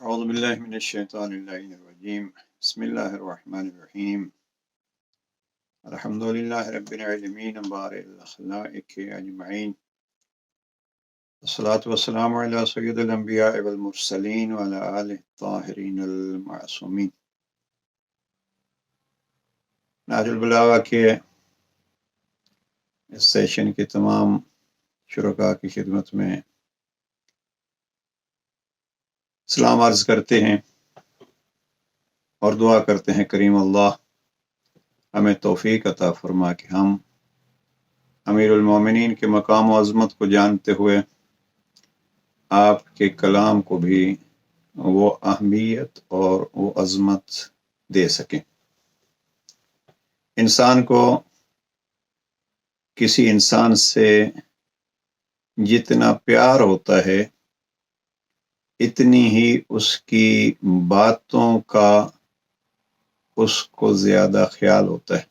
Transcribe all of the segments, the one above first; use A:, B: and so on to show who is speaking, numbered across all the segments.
A: أعوذ بالله من الشيطان اللعين الرجيم بسم الله الرحمن الرحيم الحمد لله رب العالمين بارئ الخلائق أجمعين الصلاة والسلام على سيد الأنبياء والمرسلين وعلى آله الطاهرين المعصومين. نهج البلاغہ کے اس سیشن کے تمام شرکاء کی خدمت میں سلام عرض کرتے ہیں اور دعا کرتے ہیں کریم اللہ ہمیں توفیق عطا فرما کہ ہم امیر المومنین کے مقام و عظمت کو جانتے ہوئے آپ کے کلام کو بھی وہ اہمیت اور وہ عظمت دے سکیں۔ انسان کو کسی انسان سے جتنا پیار ہوتا ہے اتنی ہی اس کی باتوں کا اس کو زیادہ خیال ہوتا ہے۔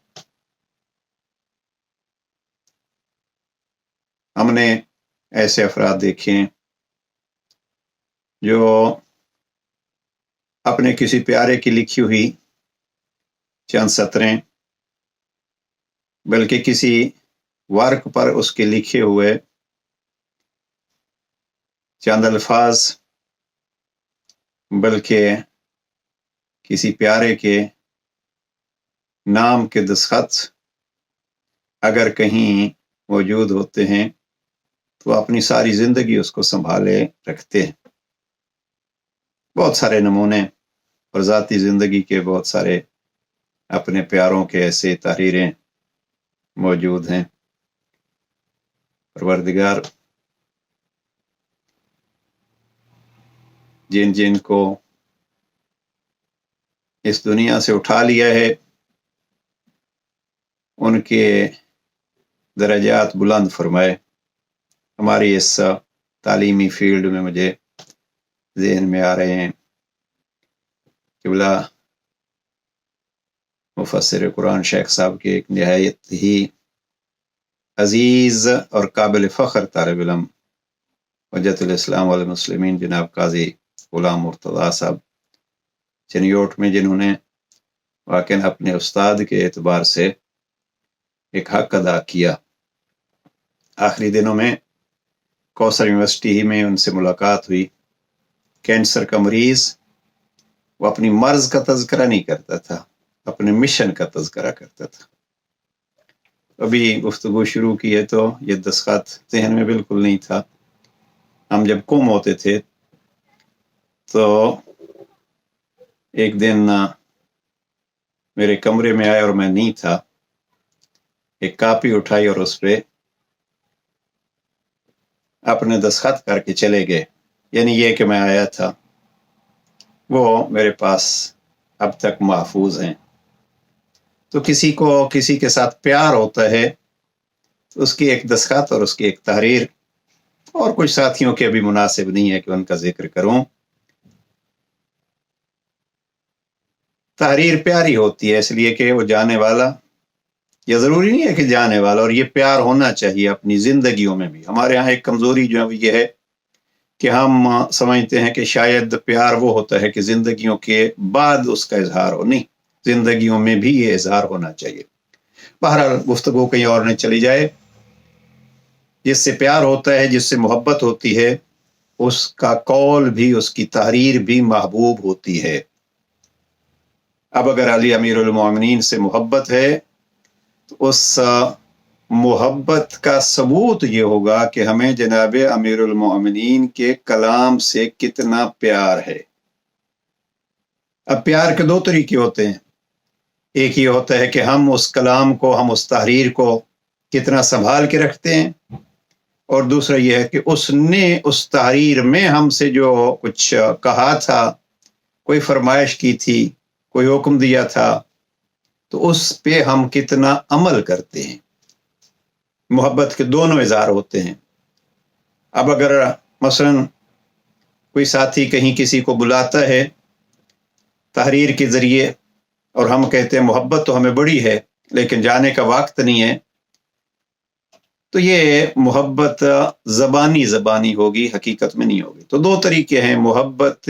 A: ہم نے ایسے افراد دیکھے ہیں جو اپنے کسی پیارے کی لکھی ہوئی چند سطریں بلکہ کسی ورق پر اس کے لکھے ہوئے چند الفاظ بلکہ کسی پیارے کے نام کے دستخط اگر کہیں موجود ہوتے ہیں تو اپنی ساری زندگی اس کو سنبھالے رکھتے ہیں۔ بہت سارے نمونے اور ذاتی زندگی کے بہت سارے اپنے پیاروں کے ایسے تحریریں موجود ہیں۔ پروردگار جن جن کو اس دنیا سے اٹھا لیا ہے ان کے درجات بلند فرمائے۔ ہماری اس تعلیمی فیلڈ میں مجھے ذہن میں آ رہے ہیں قبلہ مفسر قرآن شیخ صاحب کے ایک نہایت ہی عزیز اور قابل فخر طالب علم حجت الاسلام والمسلمین جناب قاضی غلام مرتضیٰ صاحب چنیوٹ میں، جنہوں نے واقعاً اپنے استاد کے اعتبار سے ایک حق ادا کیا۔ آخری دنوں میں کوثر یونیورسٹی ہی میں ان سے ملاقات ہوئی۔ کینسر کا مریض، وہ اپنی مرض کا تذکرہ نہیں کرتا تھا، اپنے مشن کا تذکرہ کرتا تھا۔ ابھی گفتگو شروع کی ہے تو یہ دستخط ذہن میں بالکل نہیں تھا۔ ہم جب قم ہوتے تھے تو ایک دن میرے کمرے میں آئے اور میں نہیں تھا، ایک کاپی اٹھائی اور اس پہ اپنے دستخط کر کے چلے گئے، یعنی یہ کہ میں آیا تھا، وہ میرے پاس اب تک محفوظ ہیں۔ تو کسی کو کسی کے ساتھ پیار ہوتا ہے تو اس کی ایک دستخط اور اس کی ایک تحریر، اور کچھ ساتھیوں کے بھی مناسب نہیں ہے کہ ان کا ذکر کروں، تحریر پیاری ہوتی ہے اس لیے کہ وہ جانے والا، یہ ضروری نہیں ہے کہ جانے والا، اور یہ پیار ہونا چاہیے اپنی زندگیوں میں بھی۔ ہمارے ہاں ایک کمزوری جو ہے یہ ہے کہ ہم سمجھتے ہیں کہ شاید پیار وہ ہوتا ہے کہ زندگیوں کے بعد اس کا اظہار ہو، نہیں، زندگیوں میں بھی یہ اظہار ہونا چاہیے۔ بہرحال گفتگو کہیں اور نہ چلی جائے، جس سے پیار ہوتا ہے، جس سے محبت ہوتی ہے، اس کا قول بھی، اس کی تحریر بھی محبوب ہوتی ہے۔ اب اگر علی امیر المومنین سے محبت ہے تو اس محبت کا ثبوت یہ ہوگا کہ ہمیں جناب امیر المومنین کے کلام سے کتنا پیار ہے۔ اب پیار کے دو طریقے ہوتے ہیں، ایک یہ ہوتا ہے کہ ہم اس کلام کو، ہم اس تحریر کو کتنا سنبھال کے رکھتے ہیں، اور دوسرا یہ ہے کہ اس نے اس تحریر میں ہم سے جو کچھ کہا تھا، کوئی فرمائش کی تھی، کوئی حکم دیا تھا، تو اس پہ ہم کتنا عمل کرتے ہیں۔ محبت کے دونوں اظہار ہوتے ہیں۔ اب اگر مثلا کوئی ساتھی کہیں کسی کو بلاتا ہے تحریر کے ذریعے اور ہم کہتے ہیں محبت تو ہمیں بڑی ہے لیکن جانے کا وقت نہیں ہے، تو یہ محبت زبانی ہوگی، حقیقت میں نہیں ہوگی۔ تو دو طریقے ہیں محبت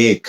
A: 1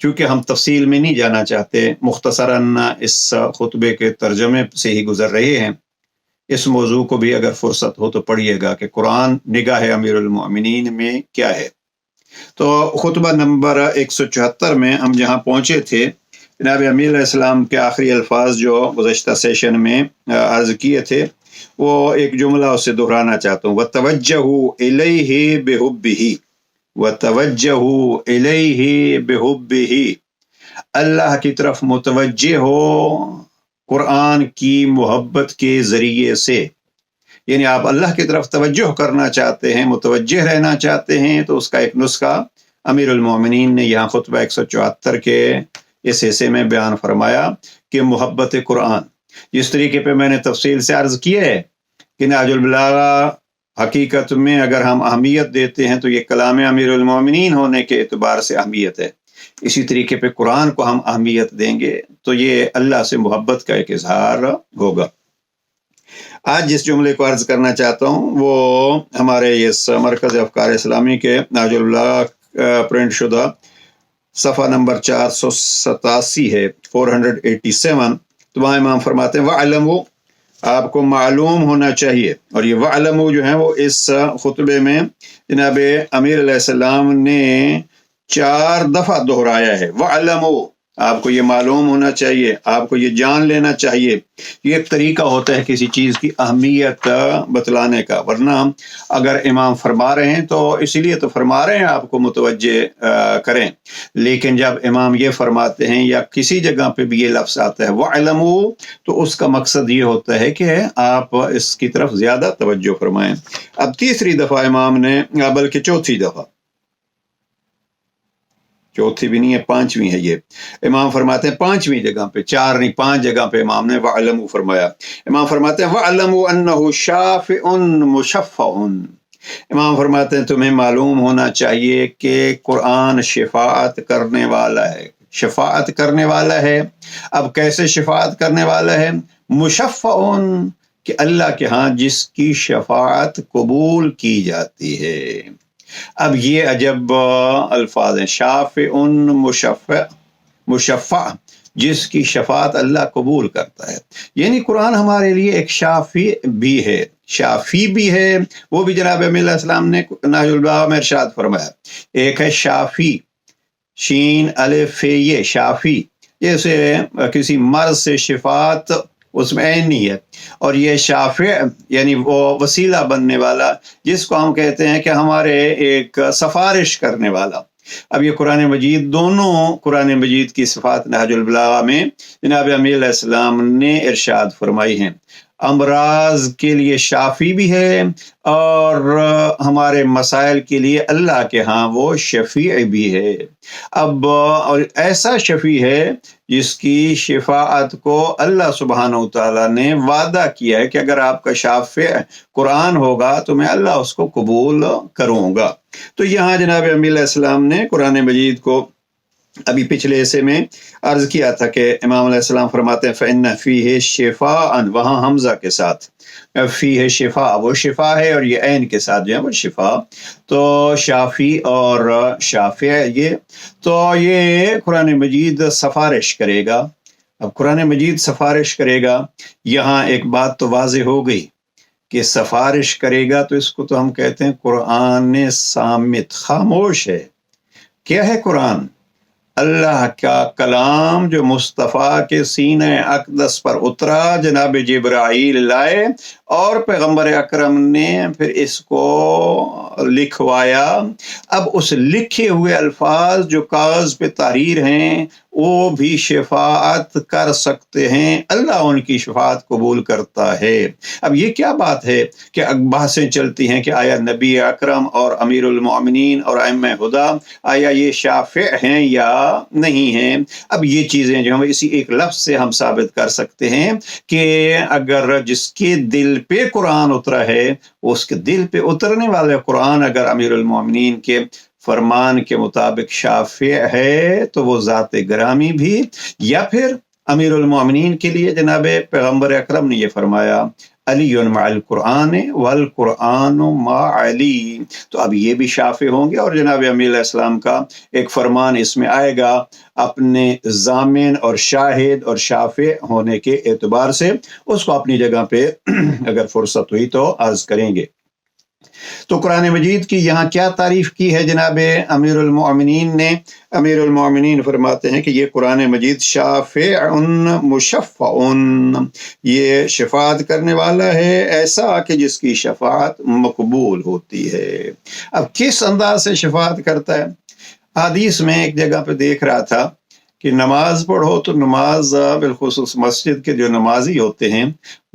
A: چونکہ ہم تفصیل میں نہیں جانا چاہتے، مختصراً اس خطبے کے ترجمے سے ہی گزر رہے ہیں، اس موضوع کو بھی اگر فرصت ہو تو پڑھیے گا کہ قرآن نگاہ امیر المؤمنین میں کیا ہے۔ تو خطبہ نمبر 174 میں ہم جہاں پہنچے تھے، جناب امیر علیہ السلام کے آخری الفاظ جو گزشتہ سیشن میں عرض کیے تھے، وہ ایک جملہ اسے دہرانا چاہتا ہوں، وَتَوَجَّهُ إِلَيْهِ بِحُبِّهِ وَتَوَجَّهُ إِلَيْهِ بِحُبِّهِ، اللہ کی طرف متوجہ ہو قرآن کی محبت کے ذریعے سے، یعنی آپ اللہ کی طرف توجہ کرنا چاہتے ہیں، متوجہ رہنا چاہتے ہیں، تو اس کا ایک نسخہ امیر المومنین نے یہاں خطبہ 174 کے اس حصے میں بیان فرمایا کہ محبت قرآن، جس طریقے پہ میں نے تفصیل سے عرض کیا ہے کہ نہج البلاغہ حقیقت میں اگر ہم اہمیت دیتے ہیں تو یہ کلام امیر المومنین ہونے کے اعتبار سے اہمیت ہے، اسی طریقے پہ قرآن کو ہم اہمیت دیں گے تو یہ اللہ سے محبت کا ایک اظہار ہوگا۔ آج جس جملے کو عرض کرنا چاہتا ہوں وہ ہمارے اس مرکز افکار اسلامی کے نہج البلاغہ پرنٹ شدہ صفحہ نمبر 487 ہے، 487۔ تو وہاں امام فرماتے ہیں وَعْلَمُوا، آپ کو معلوم ہونا چاہیے، اور یہ وَعْلَمُوا جو ہے وہ اس خطبے میں جناب امیر علیہ السلام نے 4 دفعہ دہرایا ہے۔ وَعْلَمُوا، آپ کو یہ معلوم ہونا چاہیے، آپ کو یہ جان لینا چاہیے۔ یہ ایک طریقہ ہوتا ہے کسی چیز کی اہمیت بتلانے کا، ورنہ اگر امام فرما رہے ہیں تو اسی لیے تو فرما رہے ہیں آپ کو متوجہ کریں، لیکن جب امام یہ فرماتے ہیں یا کسی جگہ پہ بھی یہ لفظ آتا ہے وَعْلَمُوا، تو اس کا مقصد یہ ہوتا ہے کہ آپ اس کی طرف زیادہ توجہ فرمائیں۔ اب تیسری دفعہ امام نے، بلکہ چوتھی دفعہ، چوتھی بھی نہیں ہے، 5ویں ہے، یہ امام فرماتے ہیں 5ویں جگہ پہ، 4 نہیں 5 جگہ پہ امام نے وَعْلَمُوا فرمایا۔ امام فرماتے ہیں وَعْلَمُوا أَنَّهُ شَافِعٌ مُشَفَّعٌ، امام فرماتے ہیں تمہیں معلوم ہونا چاہیے کہ قرآن شفاعت کرنے والا ہے، شفاعت کرنے والا ہے۔ اب کیسے شفاعت کرنے والا ہے؟ مشفعٌ، کہ اللہ کے ہاں جس کی شفاعت قبول کی جاتی ہے۔ اب یہ عجب الفاظ ہیں، شافع مشفع، جس کی شفاعت اللہ قبول کرتا ہے، یعنی قرآن ہمارے لیے ایک شافی بھی ہے، شافی بھی ہے۔ وہ بھی جناب امیر علیہ السلام نے نہج البلاغہ میں ارشاد فرمایا، ایک ہے شافی، شین الف یہ شافی، جیسے کسی مرض سے شفاعت اس میں عین نہیں ہے، اور یہ شافع یعنی وہ وسیلہ بننے والا، جس کو ہم کہتے ہیں کہ ہمارے ایک سفارش کرنے والا۔ اب یہ قرآن مجید، دونوں قرآن مجید کی صفات نہج البلاغہ میں جناب امیر علیہ السلام نے ارشاد فرمائی ہیں، امراض کے لیے شافی بھی ہے اور ہمارے مسائل کے لیے اللہ کے ہاں وہ شفیع بھی ہے۔ اب اور ایسا شفیع ہے جس کی شفاعت کو اللہ سبحانہ وتعالیٰ نے وعدہ کیا ہے کہ اگر آپ کا شافع قرآن ہوگا تو میں اللہ اس کو قبول کروں گا۔ تو یہاں جناب امیر علیہ السلام نے قرآن مجید کو ابھی پچھلے حصے میں عرض کیا تھا کہ امام علیہ السلام فرماتے ہیں فَإِنَّ فِيهِ شِفَاءً، وہاں حمزہ کے ساتھ فیہ شفا، وہ شفا ہے، اور یہ عین کے ساتھ جو ہے وہ شفا، تو شافی اور شافع یہ، تو یہ قرآن مجید سفارش کرے گا۔ اب قرآن مجید سفارش کرے گا، یہاں ایک بات تو واضح ہو گئی کہ سفارش کرے گا، تو اس کو تو ہم کہتے ہیں قرآن صامت، خاموش ہے۔ کیا ہے قرآن؟ اللہ کا کلام جو مصطفیٰ کے سینہ اقدس پر اترا، جناب جبرائیل لائے اور پیغمبر اکرم نے پھر اس کو لکھوایا۔ اب اس لکھے ہوئے الفاظ جو کاغذ پہ تحریر ہیں وہ بھی شفاعت کر سکتے ہیں، اللہ ان کی شفاعت قبول کرتا ہے۔ اب یہ کیا بات ہے کہ بحثیں چلتی ہیں کہ آیا نبی اکرم اور امیر المؤمنین اور ائمہ ہدی آیا یہ شافع ہیں یا نہیں ہیں؟ اب یہ چیزیں جو ہم اسی ایک لفظ سے ہم ثابت کر سکتے ہیں کہ اگر جس کے دل پہ قرآن اترا ہے، اس کے دل پہ اترنے والے قرآن اگر امیر المؤمنین کے فرمان کے مطابق شافع ہے تو وہ ذات گرامی بھی، یا پھر امیر المؤمنین کے لیے جناب پیغمبر اکرم نے یہ فرمایا علی مع القرآن والقرآن مع علی، تو اب یہ بھی شافع ہوں گے، اور جناب امیر علیہ السلام کا ایک فرمان اس میں آئے گا اپنے ضامن اور شاہد اور شافع ہونے کے اعتبار سے، اس کو اپنی جگہ پہ اگر فرصت ہوئی تو عرض کریں گے۔ تو قرآن مجید کی یہاں کیا تعریف کی ہے جناب امیر المؤمنین نے؟ امیر المؤمنین فرماتے ہیں کہ یہ قرآن مجید شافع مشفع، یہ شفاعت کرنے والا ہے ایسا کہ جس کی شفاعت مقبول ہوتی ہے۔ اب کس انداز سے شفاعت کرتا ہے؟ حدیث میں ایک جگہ پہ دیکھ رہا تھا کہ نماز پڑھو تو نماز بالخصوص مسجد کے جو نمازی ہوتے ہیں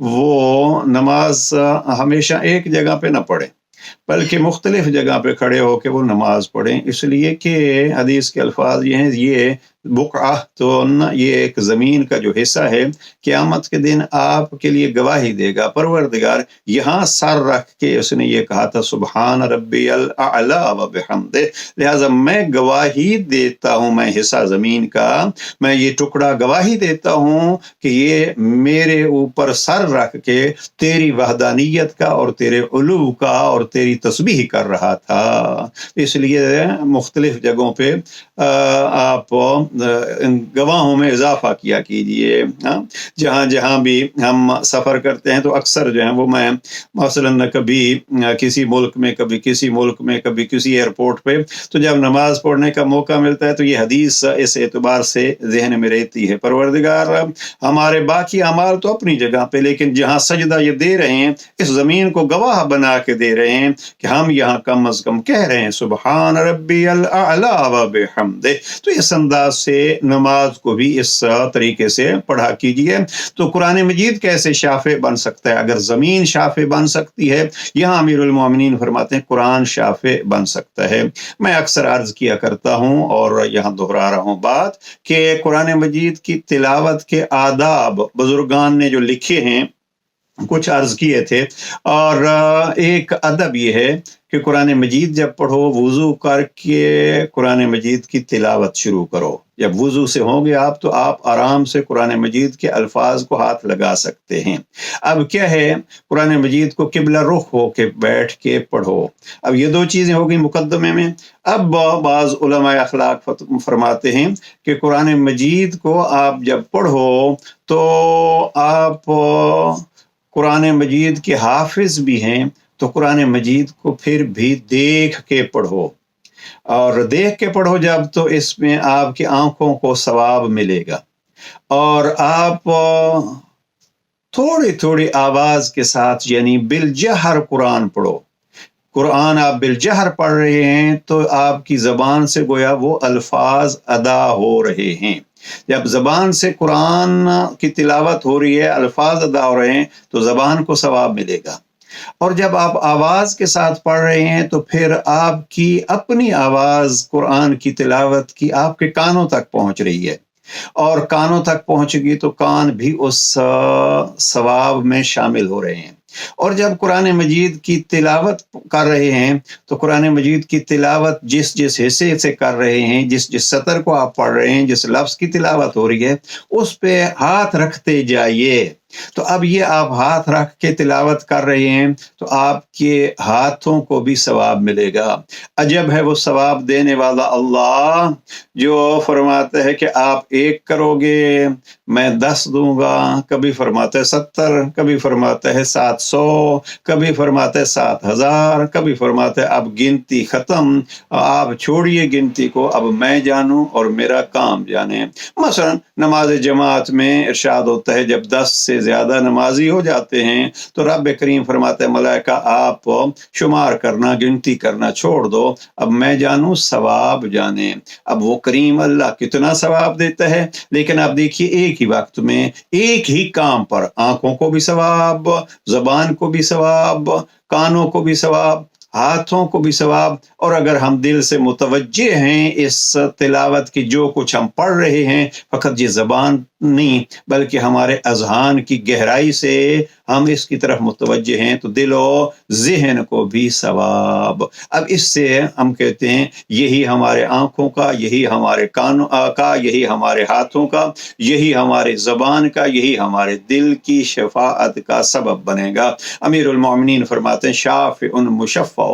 A: وہ نماز ہمیشہ ایک جگہ پہ نہ پڑھیں، بلکہ مختلف جگہ پہ کھڑے ہو کے وہ نماز پڑھیں، اس لیے کہ حدیث کے الفاظ یہ ہیں، یہ بقعۃ، یہ ایک زمین کا جو حصہ ہے قیامت کے دن آپ کے لیے گواہی دے گا، پروردگار یہاں سر رکھ کے اس نے یہ کہا تھا سبحان ربی الاعلی و بحمدہ، لہٰذا میں گواہی دیتا ہوں، میں حصہ زمین کا، میں یہ ٹکڑا گواہی دیتا ہوں کہ یہ میرے اوپر سر رکھ کے تیری وحدانیت کا اور تیرے علو کا اور تیری تسبیح کر رہا تھا۔ اس لیے مختلف جگہوں پہ آپ گواہوں میں اضافہ کیا کیجئے۔ جہاں جہاں بھی ہم سفر کرتے ہیں تو اکثر جو ہیں وہ میں مثلاً کبھی کسی ملک میں، کبھی کسی ملک میں، کبھی کسی ایئرپورٹ پہ، تو جب نماز پڑھنے کا موقع ملتا ہے تو یہ حدیث اس اعتبار سے ذہن میں رہتی ہے، پروردگار ہمارے باقی اعمال تو اپنی جگہ پہ، لیکن جہاں سجدہ یہ دے رہے ہیں اس زمین کو گواہ بنا کے دے رہے ہیں کہ ہم یہاں کم از کم کہہ رہے ہیں سبحان ربی الاعلی و بحمدہ۔ تو اس انداز سے نماز کو بھی اس طریقے سے پڑھا کیجئے۔ تو قرآن مجید کیسے شافع بن سکتا ہے؟ اگر زمین شافع بن سکتی ہے، یہاں امیر المومنین فرماتے ہیں قرآن شافع بن سکتا ہے۔ میں اکثر عرض کیا کرتا ہوں اور یہاں دہرا رہا ہوں بات کہ قرآن مجید کی تلاوت کے آداب بزرگان نے جو لکھے ہیں کچھ عرض کیے تھے، اور ایک ادب یہ ہے کہ قرآن مجید جب پڑھو وضو کر کے قرآن مجید کی تلاوت شروع کرو۔ جب وضو سے ہوں گے آپ تو آپ آرام سے قرآن مجید کے الفاظ کو ہاتھ لگا سکتے ہیں۔ اب کیا ہے، قرآن مجید کو قبلہ رخ ہو کے بیٹھ کے پڑھو۔ اب یہ دو چیزیں ہو گئی مقدمے میں۔ اب بعض علماء اخلاق فرماتے ہیں کہ قرآن مجید کو آپ جب پڑھو تو آپ قرآن مجید کے حافظ بھی ہیں تو قرآن مجید کو پھر بھی دیکھ کے پڑھو، اور دیکھ کے پڑھو جب، تو اس میں آپ کی آنکھوں کو ثواب ملے گا، اور آپ تھوڑی تھوڑی آواز کے ساتھ یعنی بالجہر قرآن پڑھو۔ قرآن آپ بالجہر پڑھ رہے ہیں تو آپ کی زبان سے گویا وہ الفاظ ادا ہو رہے ہیں۔ جب زبان سے قرآن کی تلاوت ہو رہی ہے، الفاظ ادا ہو رہے ہیں تو زبان کو ثواب ملے گا، اور جب آپ آواز کے ساتھ پڑھ رہے ہیں تو پھر آپ کی اپنی آواز قرآن کی تلاوت کی آپ کے کانوں تک پہنچ رہی ہے، اور کانوں تک پہنچ گی تو کان بھی اس ثواب میں شامل ہو رہے ہیں۔ اور جب قرآن مجید کی تلاوت کر رہے ہیں تو قرآن مجید کی تلاوت جس جس حصے سے کر رہے ہیں، جس جس سطر کو آپ پڑھ رہے ہیں، جس لفظ کی تلاوت ہو رہی ہے، اس پہ ہاتھ رکھتے جائیے۔ تو اب یہ آپ ہاتھ رکھ کے تلاوت کر رہے ہیں تو آپ کے ہاتھوں کو بھی ثواب ملے گا۔ عجب ہے وہ ثواب دینے والا اللہ جو فرماتا ہے کہ آپ 1 کرو گے میں 10 دوں گا، کبھی فرماتا ہے 70، کبھی فرماتا ہے 700، کبھی فرماتا ہے 7000، کبھی فرماتا ہے اب گنتی ختم، آپ چھوڑیے گنتی کو، اب میں جانوں اور میرا کام جانے۔ مثلا نماز جماعت میں ارشاد ہوتا ہے جب 10 سے زیادہ نمازی ہو جاتے ہیں تو رب کریم فرماتا ہے ملائکہ آپ شمار کرنا، گنتی کرنا چھوڑ دو، اب میں جانوں ثواب جانے۔ اب وہ کریم اللہ کتنا ثواب دیتا ہے، لیکن آپ دیکھیے ایک ہی وقت میں ایک ہی کام پر آنکھوں کو بھی ثواب، زبان کو بھی ثواب، کانوں کو بھی ثواب، ہاتھوں کو بھی ثواب، اور اگر ہم دل سے متوجہ ہیں اس تلاوت کی جو کچھ ہم پڑھ رہے ہیں، فقط یہ زبان نہیں بلکہ ہمارے اذہان کی گہرائی سے ہم اس کی طرف متوجہ ہیں تو دل و ذہن کو بھی ثواب۔ اب اس سے ہم کہتے ہیں یہی ہمارے آنکھوں کا، یہی ہمارے کانوں کا، یہی ہمارے ہاتھوں کا، یہی ہمارے زبان کا، یہی ہمارے دل کی شفاعت کا سبب بنے گا۔ امیر المومنین فرماتے ہیں شافع مشفع،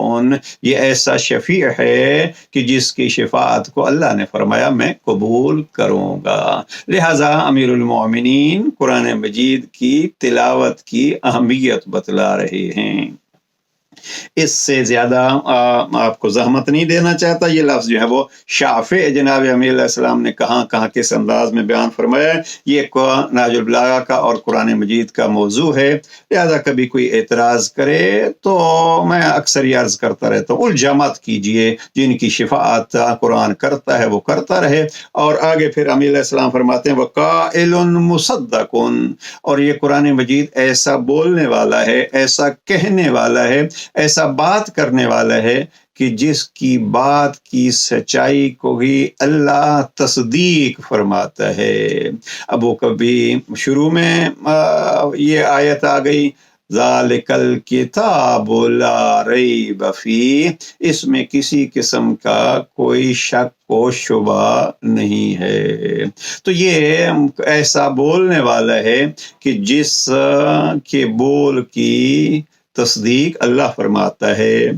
A: یہ ایسا شفیع ہے کہ جس کی شفاعت کو اللہ نے فرمایا میں قبول کروں گا۔ لہذا امیر المومنین قرآن مجید کی تلاوت کی اہمیت بتلا رہے ہیں۔ اس سے زیادہ آپ کو زحمت نہیں دینا چاہتا۔ یہ لفظ جو ہے وہ شافع جناب امیر علیہ السلام نے کہاں کس انداز میں بیان فرمایا ہے، یہ نہج البلاغہ کا اور قرآن مجید کا موضوع ہے۔ لہذا کبھی کوئی اعتراض کرے تو میں اکثر یہ عرض کرتا رہتا ہوں الجا مت کیجئے، جن کی شفاعت قرآن کرتا ہے وہ کرتا رہے۔ اور آگے پھر امیر علیہ السلام فرماتے ہیں وقائل مصدق، اور یہ قرآن مجید ایسا بولنے والا ہے، ایسا کہنے والا ہے، ایسا بات کرنے والا ہے کہ جس کی بات کی سچائی کو ہی اللہ تصدیق فرماتا ہے۔ اب وہ کبھی شروع میں یہ آیت آ گئی ذالک الکتاب لا ریب فیہ، اس میں کسی قسم کا کوئی شک و شبہ نہیں ہے۔ تو یہ ایسا بولنے والا ہے کہ جس کے بول کی تصدیق اللہ فرماتا ہے۔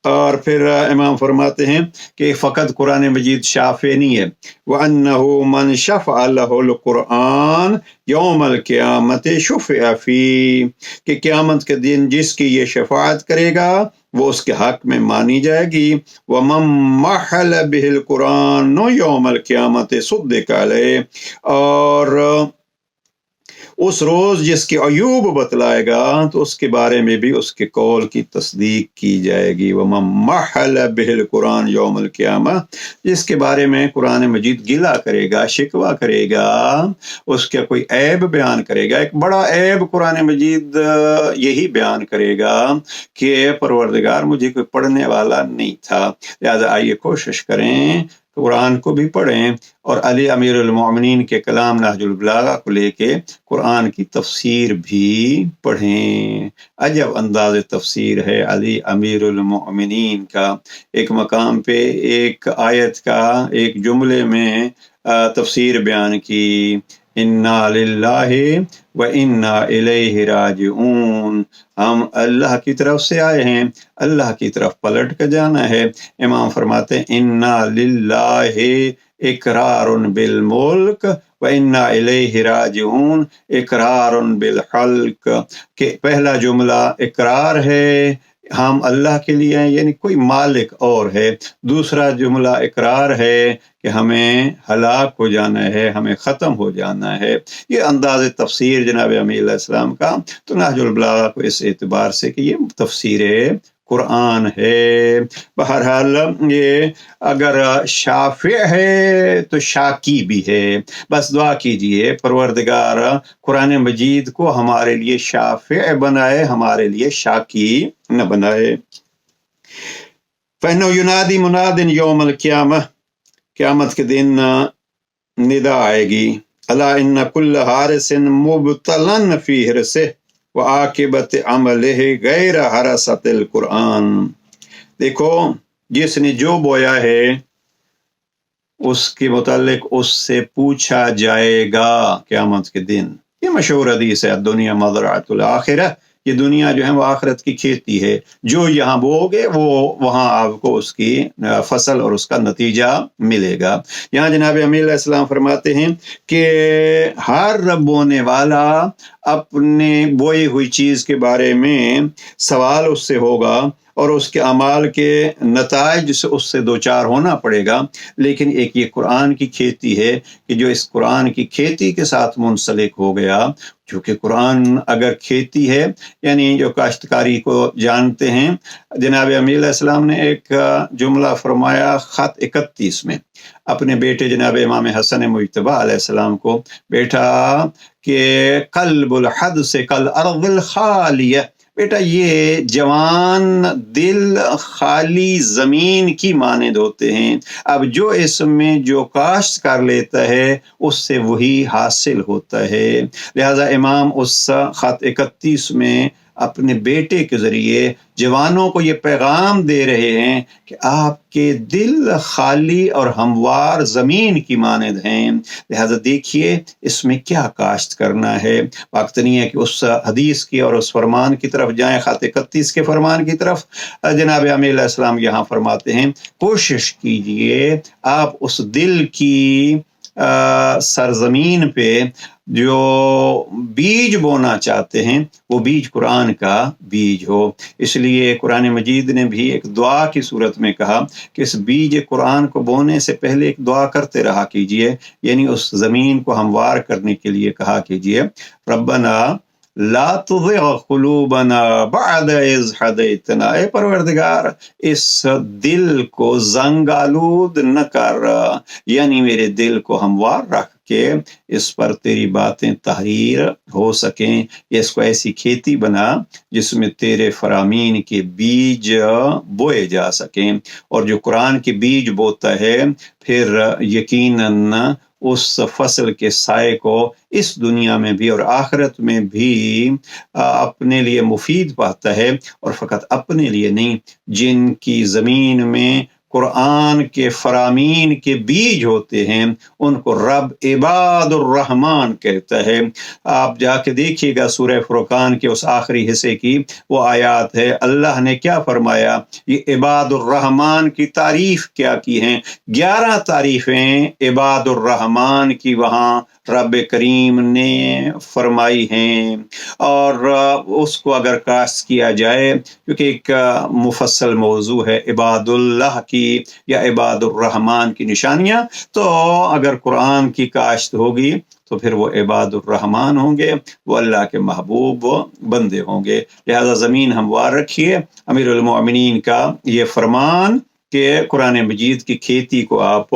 A: اور پھر امام فرماتے ہیں کہ فقط قرآن مجید شافع نہیں ہے، وَأَنَّهُ مَنْ شَفَعَ لَهُ الْقُرْآنَ يَوْمَ الْقِيَامَةِ شُفِعَ فِيهِ، کہ قیامت کے دن جس کی یہ شفاعت کرے گا وہ اس کے حق میں مانی جائے گی۔ وَمَن مَحَلَ بِهِ الْقُرْآنُ يَوْمَ الْقِيَامَةِ صُدِّقَ عَلَيْهِ، اور اس روز جس کے عیوب بتلائے گا تو اس کے بارے میں بھی اس کے قول کی تصدیق کی جائے گی۔ وَمَن مَحَلَ بِهِ الْقُرْآنُ يَوْمَ الْقِيَامَةِ، جس کے بارے میں قرآن مجید گلہ کرے گا، شکوہ کرے گا، اس کا کوئی عیب بیان کرے گا۔ ایک بڑا عیب قرآن مجید یہی بیان کرے گا کہ پروردگار مجھے کوئی پڑھنے والا نہیں تھا، لہذا آئیے کوشش کریں قرآن کو بھی پڑھیں اور علی امیر المومنین کے کلام نہج البلاغہ کو لے کے قرآن کی تفسیر بھی پڑھیں۔ عجب انداز تفسیر ہے علی امیر المومنین کا۔ ایک مقام پہ ایک آیت کا ایک جملے میں تفسیر بیان کی، انا للہ و انا الیہ راجعون، ہم اللہ کی طرف سے آئے ہیں، اللہ کی طرف پلٹ کے جانا ہے۔ امام فرماتے ہیں انا للہ اقرار بالملک و انا الیہ راجعون اقرار بالخلق، کہ پہلا جملہ اقرار ہے ہم اللہ کے لیے ہیں، یعنی کوئی مالک اور ہے۔ دوسرا جملہ اقرار ہے کہ ہمیں ہلاک ہو جانا ہے، ہمیں ختم ہو جانا ہے۔ یہ انداز تفسیر جناب امیر علیہ السلام کا، تو نہج البلاغہ کو اس اعتبار سے کہ یہ تفسیر قرآن ہے۔ بہرحال یہ اگر شافع ہے تو شاکی بھی ہے۔ بس دعا کیجئے پروردگار قرآن مجید کو ہمارے لیے شافع بنائے، ہمارے لیے شاکی نہ بنائے۔ فَإِنَّهُ يُنَادِي مُنَادٍ يَوْمَ الْقِيَامَةِ، قیامت کے دن ندا آئے گی، أَلَا إِنَّ كُلَّ حَارِسٍ مُبْتَلًا فِي حِرْسِهِ وَعَاقِبَةِ عَمَلِهِ غَيْرَ حَرَسَةِ الْقُرْآنِ، دیکھو جس نے جو بویا ہے اس کے متعلق اس سے پوچھا جائے گا قیامت کے دن۔ یہ مشہور حدیث ہے الدنیا مزرعۃ الآخرہ، یہ دنیا جو ہے وہ آخرت کی کھیتی ہے، جو یہاں بوگے وہ وہاں آپ کو اس کی فصل اور اس کا نتیجہ ملے گا۔ یہاں جناب امیر علیہ السلام فرماتے ہیں کہ ہر بونے والا اپنے بوئی ہوئی چیز کے بارے میں سوال اس سے ہوگا اور اس کے اعمال کے نتائج سے اس سے دوچار ہونا پڑے گا۔ لیکن ایک یہ قرآن کی کھیتی ہے کہ جو اس قرآن کی کھیتی کے ساتھ منسلک ہو گیا، چونکہ قرآن اگر کھیتی ہے یعنی جو کاشتکاری کو جانتے ہیں، جناب امیر علیہ السلام نے ایک جملہ فرمایا خط 31 میں اپنے بیٹے جناب امام حسن مجتبی علیہ السلام کو، بیٹا کہ قلب الحد سے کل ارض الخالیہ، بیٹا یہ جوان دل خالی زمین کی مانند ہوتے ہیں، اب جو اس میں جو کاشت کر لیتا ہے اس سے وہی حاصل ہوتا ہے۔ لہذا امام اس خط 31 میں اپنے بیٹے کے ذریعے جوانوں کو یہ پیغام دے رہے ہیں کہ آپ کے دل خالی اور ہموار زمین کی مانند ہیں، لہذا دیکھیے اس میں کیا کاشت کرنا ہے۔ وقت نہیں ہے کہ اس حدیث کی اور اس فرمان کی طرف جائیں، خط 31 کے فرمان کی طرف۔ جناب امیر علیہ السلام یہاں فرماتے ہیں کوشش کیجئے آپ اس دل کی سرزمین پہ جو بیج بونا چاہتے ہیں وہ بیج قرآن کا بیج ہو۔ اس لیے قرآن مجید نے بھی ایک دعا کی صورت میں کہا کہ اس بیج قرآن کو بونے سے پہلے ایک دعا کرتے رہا کیجئے، یعنی اس زمین کو ہموار کرنے کے لیے کہا کیجئے ربنا لا تزغ قلوبنا بعد اذ ہدیتنا، اے پروردگار اس دل کو زنگ آلود نہ کر، یعنی میرے دل کو ہموار رکھ کے اس پر تیری باتیں تحریر ہو سکیں، اس کو ایسی کھیتی بنا جس میں تیرے فرامین کے بیج بوئے جا سکیں، اور جو قرآن کے بیج بوتا ہے پھر یقیناً اس فصل کے سائے کو اس دنیا میں بھی اور آخرت میں بھی اپنے لیے مفید پاتا ہے، اور فقط اپنے لیے نہیں، جن کی زمین میں قرآن کے فرامین کے بیج ہوتے ہیں ان کو رب عباد الرحمن کہتا ہے۔ آپ جا کے دیکھیے گا سورہ فرقان کے اس آخری حصے کی وہ آیات ہے، اللہ نے کیا فرمایا، یہ عباد الرحمن کی تعریف کیا کی ہیں، 11 تعریفیں عباد الرحمن کی وہاں رب کریم نے فرمائی ہیں، اور اس کو اگر کاشت کیا جائے، کیونکہ ایک مفصل موضوع ہے عباد اللہ کی یا عباد الرحمن کی نشانیاں، تو اگر قرآن کی کاشت ہوگی تو پھر وہ عباد الرحمن ہوں گے، وہ اللہ کے محبوب بندے ہوں گے۔ لہذا زمین ہموار رکھیے، امیر المومنین کا یہ فرمان کہ قرآن مجید کی کھیتی کو آپ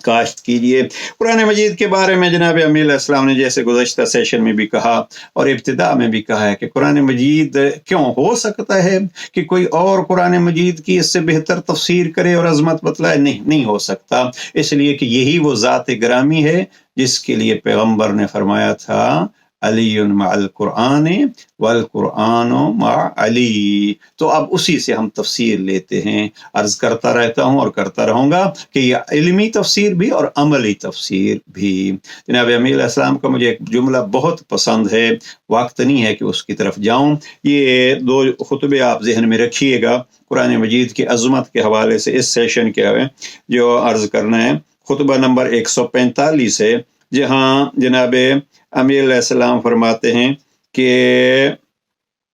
A: کاشت کیجئے۔ قرآن مجید کے بارے میں جناب امیر علیہ السلام نے جیسے گزشتہ سیشن میں بھی کہا اور ابتدا میں بھی کہا ہے کہ قرآن مجید کیوں ہو سکتا ہے کہ کوئی اور قرآن مجید کی اس سے بہتر تفسیر کرے اور عظمت بتلائے، نہیں ہو سکتا، اس لیے کہ یہی وہ ذات گرامی ہے جس کے لیے پیغمبر نے فرمایا تھا علی مع القرآن والقرآن مع علی۔ تو اب اسی سے ہم تفسیر لیتے ہیں، عرض کرتا رہتا ہوں اور کرتا رہوں گا کہ یہ علمی تفسیر بھی اور عملی تفسیر بھی۔ جناب امیر علیہ السلام کا مجھے ایک جملہ بہت پسند ہے، وقت نہیں ہے کہ اس کی طرف جاؤں، یہ 2 خطبے آپ ذہن میں رکھیے گا قرآن مجید کی عظمت کے حوالے سے اس سیشن کے جو عرض کرنا ہے۔ خطبہ نمبر 145 ہے، جہاں جناب امیر علیہ السلام فرماتے ہیں کہ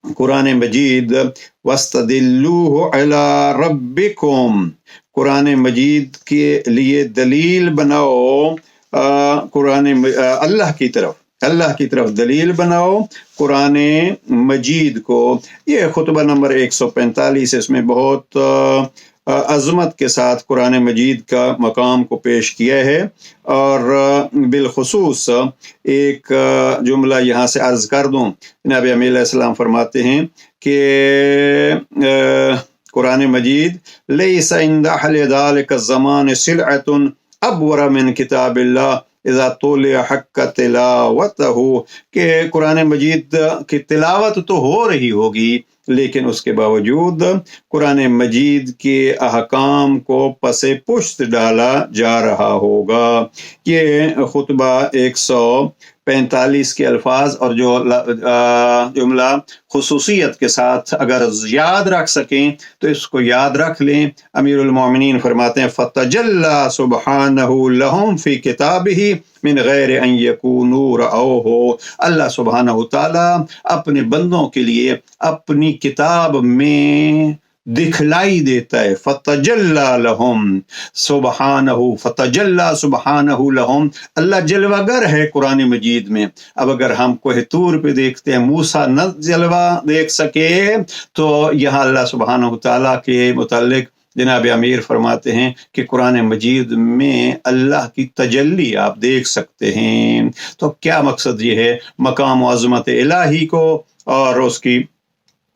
A: قرآن مجید وَاسْتَدِلُّوهُ عَلَىٰ رَبِّكُمْ، قرآن مجید کے لیے دلیل بناؤ، اللہ کی طرف دلیل بناؤ قرآن مجید کو۔ یہ خطبہ نمبر 145، اس میں بہت عظمت کے ساتھ قرآن مجید کا مقام کو پیش کیا ہے، اور بالخصوص ایک جملہ یہاں سے عرض کر دوں۔ جناب امیر علیہ السلام فرماتے ہیں کہ قرآن مجید لیس عند اہل ذلک الزمان سلعۃ ابور من کتاب اللہ اذا طلع حق تلاوتہ، کہ قرآن مجید کی تلاوت تو ہو رہی ہوگی لیکن اس کے باوجود قرآن مجید کے احکام کو پس پشت ڈالا جا رہا ہوگا۔ یہ خطبہ 145 کے الفاظ اور جو جملہ خصوصیت کے ساتھ اگر یاد رکھ سکیں تو اس کو یاد رکھ لیں۔ امیر المومنین فرماتے ہیں فَتَجَلَّى سُبْحَانَهُ لَهُمْ فِي كِتَابِهِ من غیر ان یکونوا رأوہ، اللہ سبحانہ تعالیٰ اپنے بندوں کے لیے اپنی کتاب میں دکھلائی دیتا ہے۔ فتجلی لہم سبحانہ، فتجلی سبحانہ لہم، اللہ جلوہ گر ہے قرآن مجید میں۔ اب اگر ہم کوہ طور پہ دیکھتے ہیں موسیٰ نہ جلوہ دیکھ سکے، تو یہاں اللہ سبحانہ تعالیٰ کے متعلق جناب امیر فرماتے ہیں کہ قرآن مجید میں اللہ کی تجلی آپ دیکھ سکتے ہیں۔ تو کیا مقصد یہ ہے، مقام و عظمت الہی کو اور اس کی